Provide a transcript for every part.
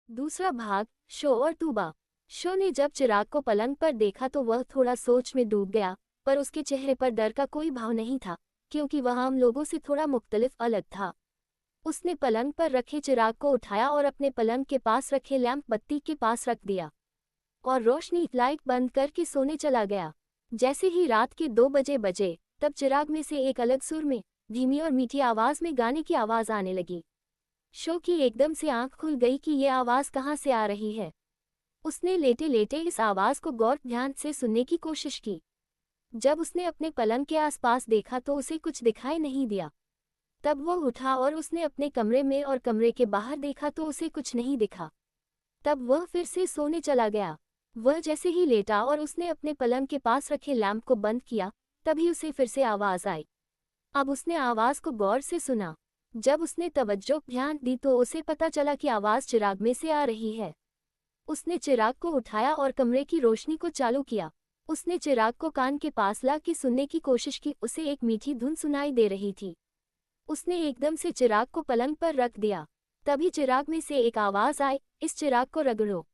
दूसरा भाग, शो और तूबा। शो ने जब चिराग को पलंग पर देखा तो वह थोड़ा सोच में डूब गया, पर उसके चेहरे पर डर का कोई भाव नहीं था, क्योंकि वह आम लोगों से थोड़ा मुख्तलिफ अलग था। उसने पलंग पर रखे चिराग को उठाया और अपने पलंग के पास रखे लैंप बत्ती के पास रख दिया और रोशनी लाइट बंद करके सोने चला गया। जैसे ही रात के 2 बजे, तब चिराग में से एक अलग सुर में, धीमी और मीठी आवाज में गाने की आवाज आने लगी। शो की एकदम से आंख खुल गई कि ये आवाज कहाँ से आ रही है। उसने लेटे लेटे इस आवाज को गौर ध्यान से सुनने की कोशिश की। जब उसने अपने पलंग के आसपास देखा तो उसे कुछ दिखाई नहीं दिया। तब वो उठा और उसने अपने कमरे में और कमरे के बाहर देखा तो उसे कुछ नहीं दिखा। तब वह फिर से सोने चला गया। वह जैसे ही लेटा और उसने अपने पलंग के पास रखे लैंप को बंद किया, तभी उसे फिर से आवाज आई। अब उसने आवाज को गौर से सुना। जब उसने तवज्जो ध्यान दी तो उसे पता चला कि आवाज चिराग में से आ रही है। उसने चिराग को उठाया और कमरे की रोशनी को चालू किया। उसने चिराग को कान के पास ला के सुनने की कोशिश की। उसे एक मीठी धुन सुनाई दे रही थी। उसने एकदम से चिराग को पलंग पर रख दिया। तभी चिराग में से एक आवाज आई, इस चिराग को रगड़ो,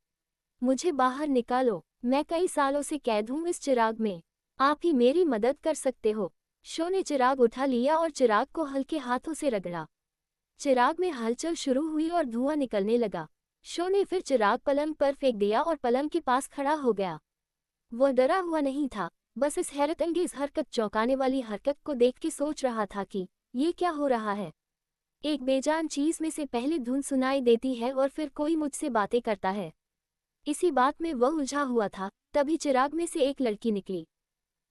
मुझे बाहर निकालो, मैं कई सालों से कैद हूं इस चिराग में, आप ही मेरी मदद कर सकते हो। शो ने चिराग उठा लिया और चिराग को हल्के हाथों से रगड़ा। चिराग में हलचल शुरू हुई और धुआं निकलने लगा। शो ने फिर चिराग पलंग पर फेंक दिया और पलंग के पास खड़ा हो गया। वह डरा हुआ नहीं था, बस इस हैरतअंगेज हरकत, चौंकाने वाली हरकत को देख के सोच रहा था कि ये क्या हो रहा है। एक बेजान चीज में से पहले धुन सुनाई देती है और फिर कोई मुझसे बातें करता है। इसी बात में वह उलझा हुआ था, तभी चिराग में से एक लड़की निकली।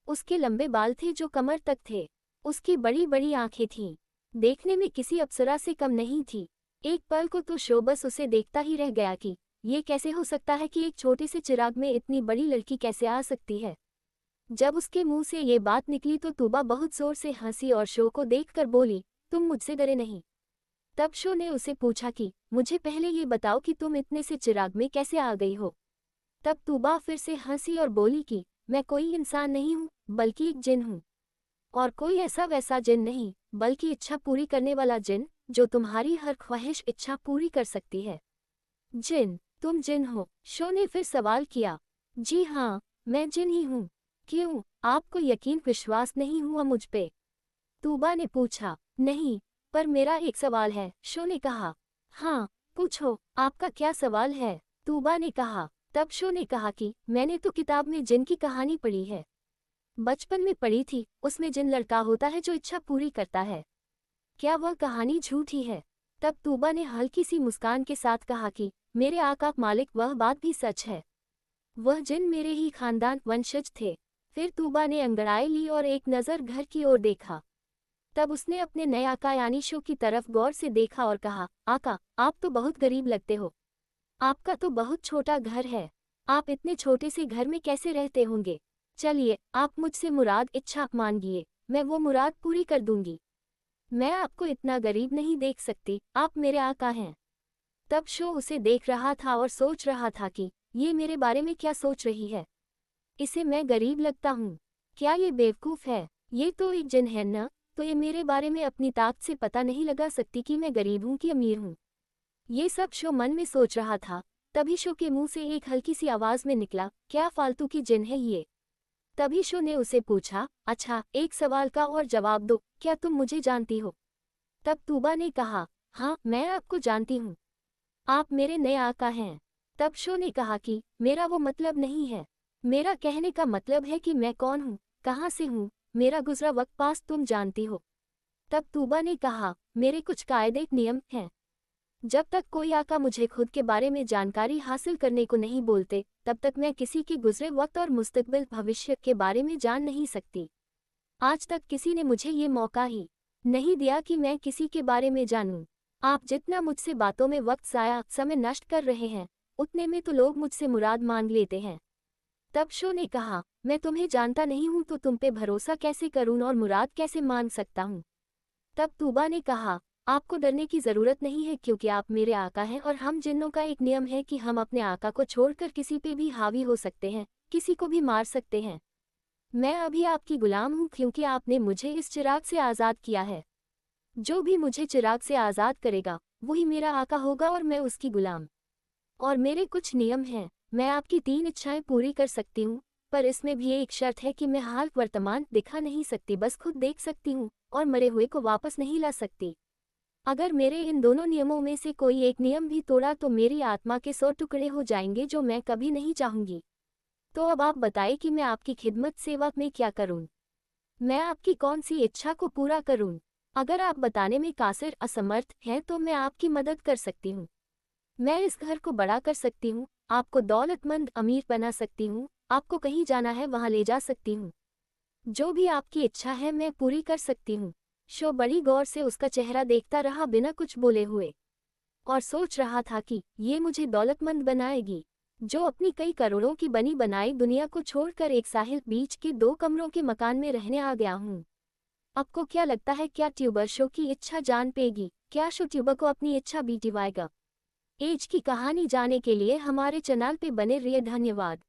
उसके लंबे बाल थे जो कमर तक थे। उसकी बड़ी बड़ी आंखें थीं। देखने में किसी अप्सरा से कम नहीं थी। एक पल को तो शो बस उसे देखता ही रह गया कि ये कैसे हो सकता है कि एक छोटे से चिराग में इतनी बड़ी लड़की कैसे आ सकती है। जब उसके मुंह से ये बात निकली तो तूबा बहुत जोर से हंसी और शो को देखकर बोली, तुम मुझसे डरे नहीं। तब शो ने उसे पूछा कि मुझे पहले ये बताओ कि तुम इतने से चिराग में कैसे आ गई हो। तब तूबा फिर से हंसी और बोली कि मैं कोई इंसान नहीं हूँ, बल्कि एक जिन हूँ। और कोई ऐसा वैसा जिन नहीं, बल्कि इच्छा पूरी करने वाला जिन, जो तुम्हारी हर ख्वाहिश इच्छा पूरी कर सकती है। जिन, तुम जिन हो? शो ने फिर सवाल किया। जी हाँ, मैं जिन ही हूँ। क्यों, आपको यकीन विश्वास नहीं हुआ मुझ पे? तूबा ने पूछा। नहीं, पर मेरा एक सवाल है, शो ने कहा। हाँ, पूछो, आपका क्या सवाल है? तूबा ने कहा। तब शो ने कहा कि मैंने तो किताब में जिन की कहानी पढ़ी है, बचपन में पढ़ी थी, उसमें जिन लड़का होता है जो इच्छा पूरी करता है। क्या वह कहानी झूठी है? तब तूबा ने हल्की सी मुस्कान के साथ कहा कि मेरे आका मालिक, वह बात भी सच है। वह जिन मेरे ही खानदान वंशज थे। फिर तूबा ने अंगड़ाई ली और एक नज़र घर की ओर देखा। तब उसने अपने नए आका यानी शो की तरफ गौर से देखा और कहा, आका, आप तो बहुत गरीब लगते हो। आपका तो बहुत छोटा घर है। आप इतने छोटे से घर में कैसे रहते होंगे? चलिए, आप मुझसे मुराद इच्छा मांगिए, मैं वो मुराद पूरी कर दूंगी। मैं आपको इतना गरीब नहीं देख सकती, आप मेरे आका हैं। तब शो उसे देख रहा था और सोच रहा था कि ये मेरे बारे में क्या सोच रही है। इसे मैं गरीब लगता हूँ? क्या ये बेवकूफ़ है? ये तो एक जिन है न, तो ये मेरे बारे में अपनी ताकत से पता नहीं लगा सकती कि मैं गरीब हूँ कि अमीर हूँ। ये सब शो मन में सोच रहा था। तभी शो के मुंह से एक हल्की सी आवाज में निकला, क्या फालतू की जिन है ये? तभी शो ने उसे पूछा, अच्छा, एक सवाल का और जवाब दो, क्या तुम मुझे जानती हो? तब तूबा ने कहा, हाँ, मैं आपको जानती हूँ। आप मेरे नए आका हैं। तब शो ने कहा कि मेरा वो मतलब नहीं है। मेरा कहने का मतलब है कि मैं कौन हूँ, कहाँ से हूँ, मेरा गुजरा वक्त पास तुम जानती हो। तब तूबा ने कहा, मेरे कुछ कायदे नियम हैं। जब तक कोई आका मुझे खुद के बारे में जानकारी हासिल करने को नहीं बोलते, तब तक मैं किसी के गुजरे वक्त और मुस्तकबिल भविष्य के बारे में जान नहीं सकती। आज तक किसी ने मुझे ये मौका ही नहीं दिया कि मैं किसी के बारे में जानूं। आप जितना मुझसे बातों में वक्त ज़ाया, समय नष्ट कर रहे हैं, उतने में तो लोग मुझसे मुराद मांग लेते हैं। तब शो ने कहा, मैं तुम्हें जानता नहीं हूं तो तुम पे भरोसा कैसे करूं और मुराद कैसे मान सकता हूं? तब तूबा ने कहा, आपको डरने की ज़रूरत नहीं है, क्योंकि आप मेरे आका हैं और हम जिन्नों का एक नियम है कि हम अपने आका को छोड़कर किसी पे भी हावी हो सकते हैं, किसी को भी मार सकते हैं। मैं अभी आपकी गुलाम हूँ क्योंकि आपने मुझे इस चिराग से आज़ाद किया है। जो भी मुझे चिराग से आज़ाद करेगा, वही मेरा आका होगा और मैं उसकी गुलाम। और मेरे कुछ नियम हैं। मैं आपकी 3 इच्छाएं पूरी कर सकती हूँ, पर इसमें भी एक शर्त है कि मैं हाल वर्तमान दिखा नहीं सकती, बस खुद देख सकती हूँ और मरे हुए को वापस नहीं ला सकती। अगर मेरे इन दोनों नियमों में से कोई एक नियम भी तोड़ा तो मेरी आत्मा के 100 टुकड़े हो जाएंगे, जो मैं कभी नहीं चाहूंगी। तो अब आप बताइए कि मैं आपकी खिदमत सेवा में क्या करूं? मैं आपकी कौन सी इच्छा को पूरा करूं? अगर आप बताने में कासिर असमर्थ हैं तो मैं आपकी मदद कर सकती हूँ। मैं इस घर को बड़ा कर सकती हूँ, आपको दौलतमंद अमीर बना सकती हूँ, आपको कहीं जाना है वहां ले जा सकती हूँ। जो भी आपकी इच्छा है मैं पूरी कर सकती हूँ। शो बड़ी गौर से उसका चेहरा देखता रहा बिना कुछ बोले हुए, और सोच रहा था कि ये मुझे दौलतमंद बनाएगी, जो अपनी कई करोड़ों की बनी बनाई दुनिया को छोड़कर एक साहिल बीच के 2 कमरों के मकान में रहने आ गया हूँ। आपको क्या लगता है, क्या ट्यूबर शो की इच्छा जान पेगी? क्या शो ट्यूबर को अपनी इच्छा बीटिवाएगा? एज की कहानी जानने के लिए हमारे चैनल पे बने रहिए। धन्यवाद।